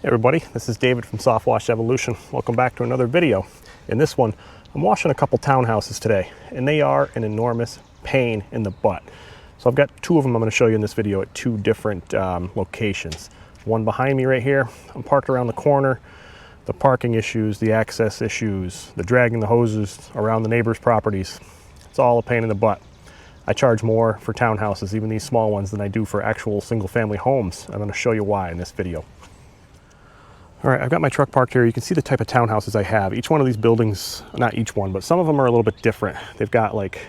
Hey everybody, this is David from Soft Wash Evolution. Welcome back to another video. In this one, I'm washing a couple townhouses today, and they are an enormous pain in the butt. So I've got two of them I'm going to show you in this video at two different locations. One behind me right here, I'm parked around the corner. The parking issues, the access issues, the dragging the hoses around the neighbors' properties, it's all a pain in the butt. I charge more for townhouses, even these small ones, than I do for actual single-family homes. I'm going to show you why in this video. All right, I've got my truck parked here. You can see the type of townhouses I have. Each one of these buildings, not each one, but some of them are a little bit different. They've got like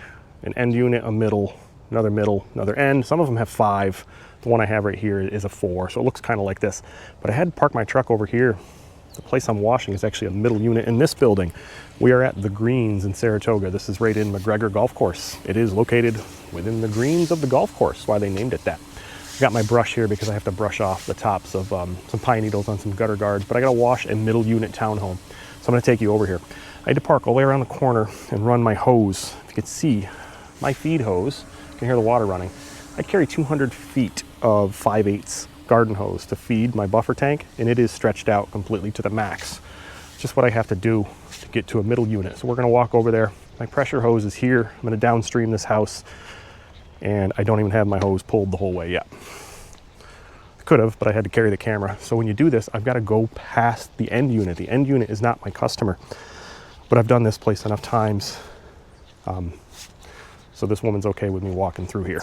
an end unit, a middle, another end. Some of them have 5. The one I have right here is a 4, so it looks kind of like this. But I had to park my truck over here. The place I'm washing is actually a middle unit in this building. We are at the Greens in Saratoga. This is right in McGregor Golf Course. It is located within the greens of the golf course, why they named it that. Got my brush here because I have to brush off the tops of some pine needles on some gutter guards, but I gotta wash a middle unit townhome. So I'm gonna take you over here. I had to park all the way around the corner and run my hose. If you could see my feed hose, you can hear the water running. I carry 200 feet of 5/8 garden hose to feed my buffer tank, and it is stretched out completely to the max. Just what I have to do to get to a middle unit. So we're gonna walk over there. My pressure hose is here. I'm gonna downstream this house, and I don't even have my hose pulled the whole way yet. I could have, but I had to carry the camera. So when you do this, I've got to go past the end unit. The end unit is not my customer, but I've done this place enough times, so this woman's okay with me walking through here.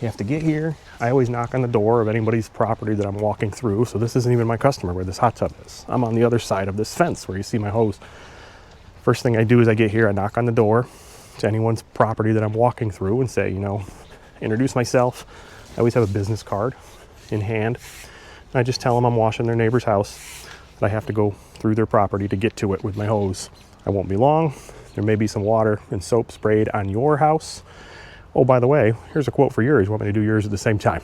You have to get here. I always knock on the door of anybody's property that I'm walking through, so this isn't even my customer where this hot tub is. I'm on the other side of this fence where you see my hose. First thing I do is I get here, I knock on the door to anyone's property that I'm walking through and say, you know, introduce myself. I always have a business card in hand. I just tell them I'm washing their neighbor's house, that I have to go through their property to get to it with my hose. I won't be long. There may be some water and soap sprayed on your house. Oh, by the way, here's a quote for yours. You want me to do yours at the same time?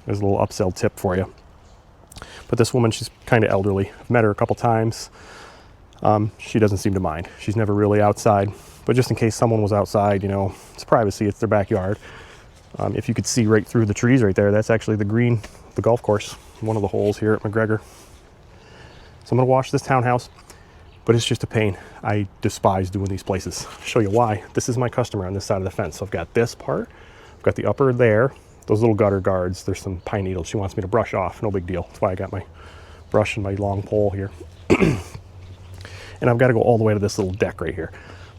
There's a little upsell tip for you. But this woman, she's kind of elderly. I've met her a couple times. She doesn't seem to mind. She's never really outside. But just in case someone was outside, you know, it's privacy, it's their backyard. If you could see right through the trees right there, that's actually the green, the golf course, one of the holes here at McGregor. So I'm gonna wash this townhouse, but it's just a pain. I despise doing these places. I'll show you why. This is my customer on this side of the fence. So I've got this part, I've got the upper there, those little gutter guards, there's some pine needles she wants me to brush off, no big deal. That's why I got my brush and my long pole here. And I've got to go all the way to this little deck right here.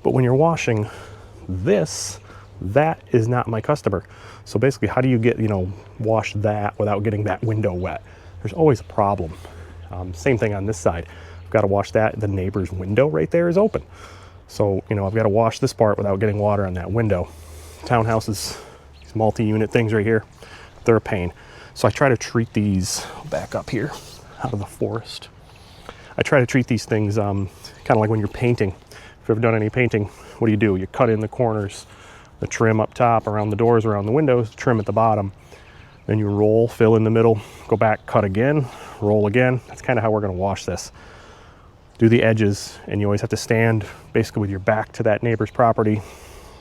But when you're washing this, that is not my customer. So basically, how do you get, you know, wash that without getting that window wet? There's always a problem. Same thing on this side. I've got to wash that. The neighbor's window right there is open. So, you know, I've got to wash this part without getting water on that window. Townhouses, these multi-unit things right here, they're a pain. So I try to treat these, back up here, out of the forest. I try to treat these things kind of like when you're painting. If you've ever done any painting, what do? You cut in the corners, the trim up top, around the doors, around the windows, trim at the bottom. Then you roll, fill in the middle, go back, cut again, roll again. That's kind of how we're going to wash this. Do the edges, and you always have to stand basically with your back to that neighbor's property.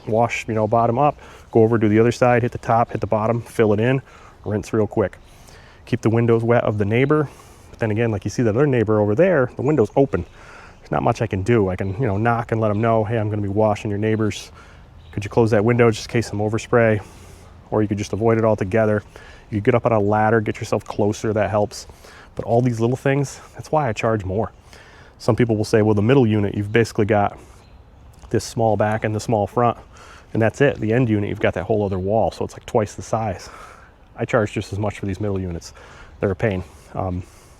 Wash, you know, bottom up, go over, do the other side, hit the top, hit the bottom, fill it in, rinse real quick. Keep the windows wet of the neighbor. But then again, like you see that other neighbor over there, the window's open. There's not much I can do. I can, you know, knock and let them know, hey, I'm going to be washing your neighbors. Could you close that window just in case some overspray? Or you could just avoid it altogether. You could get up on a ladder, get yourself closer, that helps. But all these little things, that's why I charge more. Some people will say, well, the middle unit, you've basically got this small back and the small front, and that's it. The end unit, you've got that whole other wall, so it's like twice the size. I charge just as much for these middle units. They're a pain.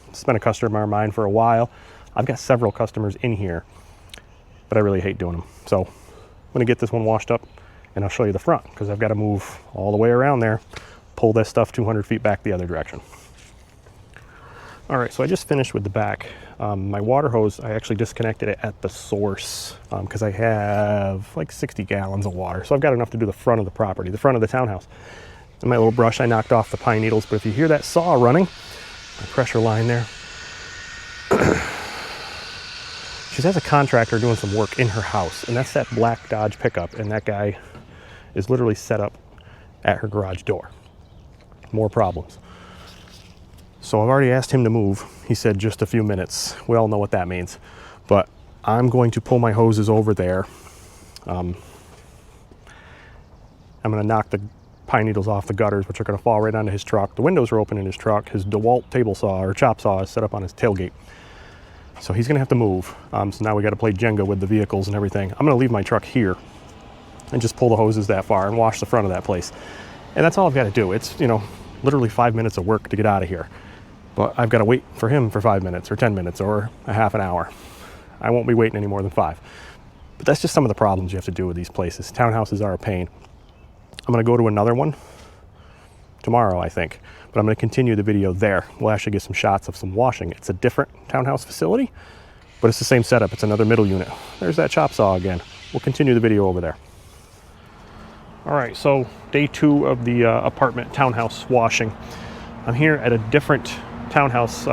It's been a customer of mine for a while. I've got several customers in here, but I really hate doing them. So I'm gonna get this one washed up, and I'll show you the front, because I've got to move all the way around there, pull this stuff 200 feet back the other direction. All right, so I just finished with the back. My water hose, I actually disconnected it at the source because I have like 60 gallons of water. So I've got enough to do the front of the property, the front of the townhouse. And my little brush, I knocked off the pine needles, but if you hear that saw running, my pressure line there, she has a contractor doing some work in her house, and that's that black Dodge pickup, and that guy is literally set up at her garage door. More problems. So I've already asked him to move. He said just a few minutes. We all know what that means. But I'm going to pull my hoses over there. I'm going to knock the pine needles off the gutters, which are going to fall right onto his truck. The windows are open in his truck. His DeWalt table saw or chop saw is set up on his tailgate. So he's going to have to move. So now we got to play Jenga with the vehicles and everything. I'm going to leave my truck here and just pull the hoses that far and wash the front of that place. And that's all I've got to do. It's, you know, literally 5 minutes of work to get out of here. But I've got to wait for him for 5 minutes or 10 minutes or a half an hour. I won't be waiting any more than 5. But that's just some of the problems you have to do with these places. Townhouses are a pain. I'm going to go to another one tomorrow, I think. But I'm going to continue the video there. We'll actually get some shots of some washing. It's a different townhouse facility, but it's the same setup. It's another middle unit. There's that chop saw again. We'll continue the video over there. All right, so day 2 of the apartment townhouse washing. I'm here at a different townhouse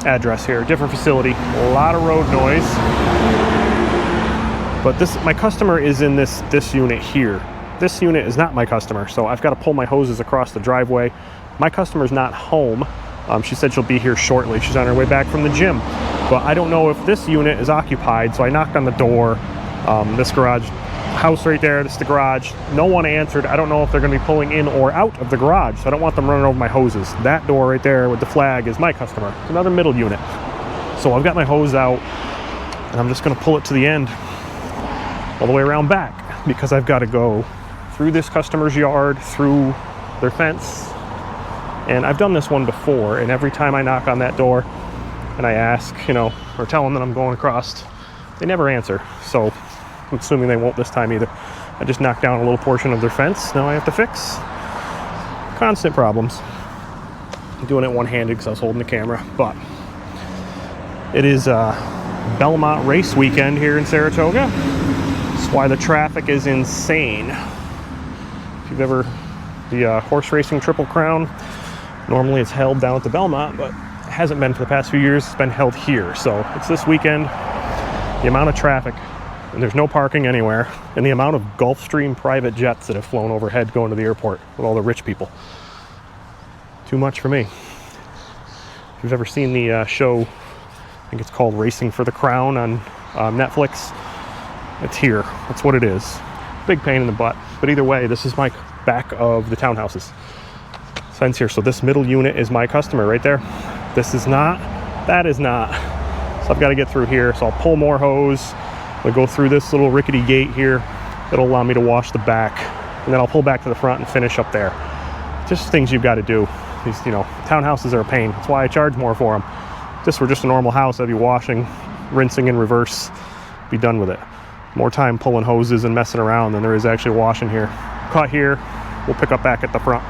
address here, different facility, a lot of road noise. But my customer is in this unit here. This unit is not my customer, so I've got to pull my hoses across the driveway. My customer's not home. She said she'll be here shortly. She's on her way back from the gym. But I don't know if this unit is occupied, so I knocked on the door. This garage house right there, this is the garage. No one answered. I don't know if they're going to be pulling in or out of the garage, so I don't want them running over my hoses. That door right there with the flag is my customer. It's another middle unit. So I've got my hose out, and I'm just going to pull it to the end, all the way around back, because I've got to go through this customer's yard, through their fence. And I've done this one before, and every time I knock on that door and I ask, you know, or tell them that I'm going across, they never answer. So I'm assuming they won't this time either. I just knocked down a little portion of their fence. Now I have to fix. Constant problems. I'm doing it one-handed because I was holding the camera, but it is Belmont race weekend here in Saratoga. That's why the traffic is insane. If you've ever, the horse racing Triple Crown, normally it's held down at the Belmont, but it hasn't been for the past few years. It's been held here. So it's this weekend. The amount of traffic, and there's no parking anywhere, and the amount of Gulfstream private jets that have flown overhead going to the airport with all the rich people. Too much for me. If you've ever seen the show, I think it's called Racing for the Crown on Netflix, it's here. That's what it is. Big pain in the butt. But either way, this is my back of the townhouses. Fence here. So this middle unit is my customer right there. This is not. That is not. So I've got to get through here. So I'll pull more hose. I'll go through this little rickety gate here. It'll allow me to wash the back. And then I'll pull back to the front and finish up there. Just things you've got to do. These, you know, townhouses are a pain. That's why I charge more for them. If this were just a normal house, I'd be washing, rinsing in reverse, be done with it. More time pulling hoses and messing around than there is actually washing here. Cut here, we'll pick up back at the front.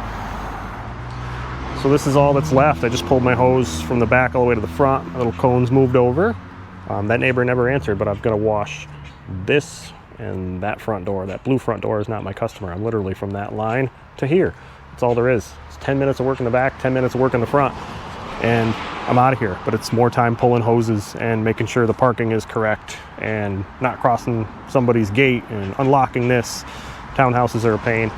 So this is all that's left. I just pulled my hose from the back all the way to the front. My little cone's moved over. That neighbor never answered, but I've got to wash this and that front door. That blue front door is not my customer. I'm literally from that line to here. That's all there is. It's 10 minutes of work in the back, 10 minutes of work in the front, and I'm out of here. But it's more time pulling hoses and making sure the parking is correct and not crossing somebody's gate and unlocking this. Townhouses are a pain.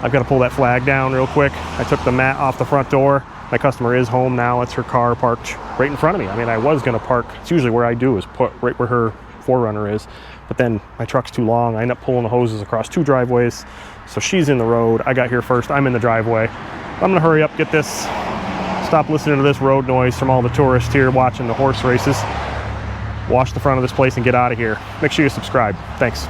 I've got to pull that flag down real quick. I took the mat off the front door. My customer is home now. It's her car parked right in front of me. I mean, I was going to park. It's usually where I do, is put right where her 4Runner is. But then my truck's too long. I end up pulling the hoses across 2 driveways. So she's in the road. I got here first. I'm in the driveway. I'm going to hurry up, get this, stop listening to this road noise from all the tourists here watching the horse races, wash the front of this place and get out of here. Make sure you subscribe. Thanks.